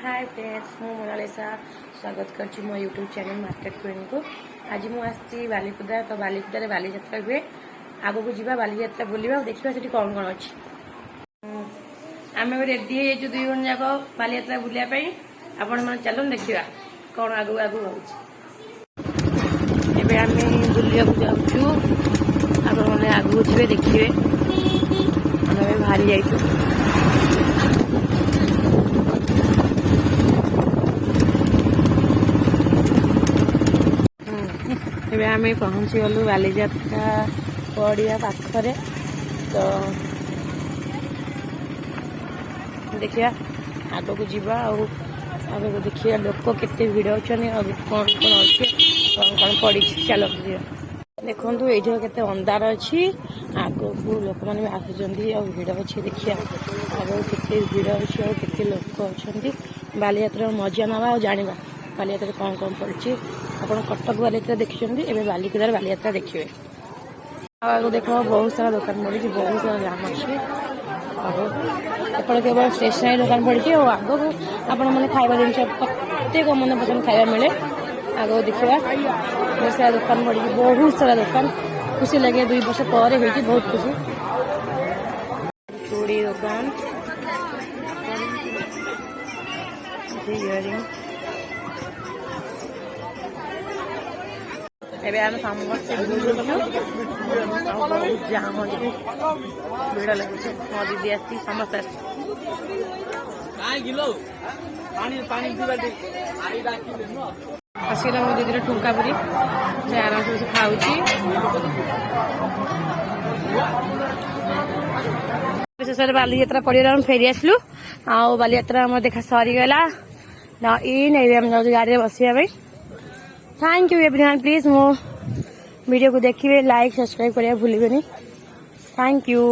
Hi friends मु Mona Lisa स्वागत कर मो यूट्यूब चैनल मार्केट क्वीन को। आज मुझे बालीकुदा तो बालीकुदा बाली यात्रा हुए आग को जी बाली यात्रा बुलवा देखा से कौन कौन अच्छी आम रेडी हो दुई जन जाक बाली यात्रा बुलायापी आपण मैंने चलो देखा कौन आगू आगू हो बुलिया जाऊँ आप आगू जी देखिए आम बाहरी जाइए ଏବେ ଆମେ ପହଞ୍ଚିଗଲୁ ବାଲିଯାତ୍ରା ପଡ଼ିଆ ପାଖରେ। ତ ଦେଖିବା ଆଗକୁ ଯିବା ଆଉ ଆଗକୁ ଦେଖିବା ଲୋକ କେତେ ଭିଡ଼ ଅଛନ୍ତି ଆଉ କ'ଣ କ'ଣ ଅଛି କ'ଣ କ'ଣ ପଡ଼ିଛି ଚାଲ ଯିବା। ଦେଖନ୍ତୁ ଏଇଠି କେତେ ଅନ୍ଧାର ଅଛି ଆଗକୁ ଲୋକମାନେ ବି ଆସୁଛନ୍ତି ଆଉ ଭିଡ଼ ଅଛି ଦେଖିବା ଆଗକୁ କେତେ ଭିଡ଼ ଅଛି ଆଉ କେତେ ଲୋକ ଅଛନ୍ତି। ବାଲିଯାତ୍ରାର ମଜା ନେବା ଆଉ ଜାଣିବା ବାଲିଯାତ୍ରା କ'ଣ କ'ଣ ପଡ଼ିଛି। ଆପଣ କଟକ ବାଲିଯାତ୍ରା ଦେଖିଛନ୍ତି ଏବେ ବାଲିକୁଦାର ବାଲିଯାତ୍ରା ଦେଖିବେ। ଆଉ ଆଗକୁ ଦେଖ ବହୁତ ସାରା ଦୋକାନ ପଡ଼ିଛି ବହୁତ ସାରା ଦାମ ଅଛି ଆଉ ଏପଟେ କେବଳ ଷ୍ଟେସନାରୀ ଦୋକାନ ପଡ଼ିଛି ଆଉ ଆଗକୁ ଆପଣମାନେ ଖାଇବା ଜିନିଷ ପ୍ରତ୍ୟେକ ମନପସନ୍ଦ ଖାଇବା ମିଳେ। ଆଗକୁ ଦେଖିବା ବହୁତ ସାରା ଦୋକାନ ପଡ଼ିଛି ବହୁତ ସାରା ଦୋକାନ ଖୁସି ଲାଗେ 2 ବର୍ଷ ପରେ ହେଇଛି ବହୁତ ଖୁସି। ଚୁଡ଼ି ଦୋକାନ ଇୟରିଂ ଏବେ ଆମେ ସମସ୍ତେ ବହୁତ ଜାମ ଅଛି ଭିଡ଼ ଲାଗୁଛି। ମୋ ଦିଦି ଆସିଛି ସମସ୍ତେ ଆସିଲା ମୋ ଦିଦିର ଠୁଙ୍କା ପୁରୀ ସେ ଆରାମସେ ବସି ଖାଉଛି। ଶେଷରେ ବାଲିଯାତ୍ରା ପଡ଼ିଆରେ ଆମେ ଫେରି ଆସିଲୁ ଆଉ ବାଲିଯାତ୍ରା ଆମର ଦେଖା ସରିଗଲା। ଏବେ ଆମେ ଯାଉଛୁ ଗାଡ଼ିରେ ବସିବା ପାଇଁ। थैंक यू एवरीवन प्लीज मो वीडियो को देखिए लाइक सब्सक्राइब करिया भूलिबेनी। Thank you.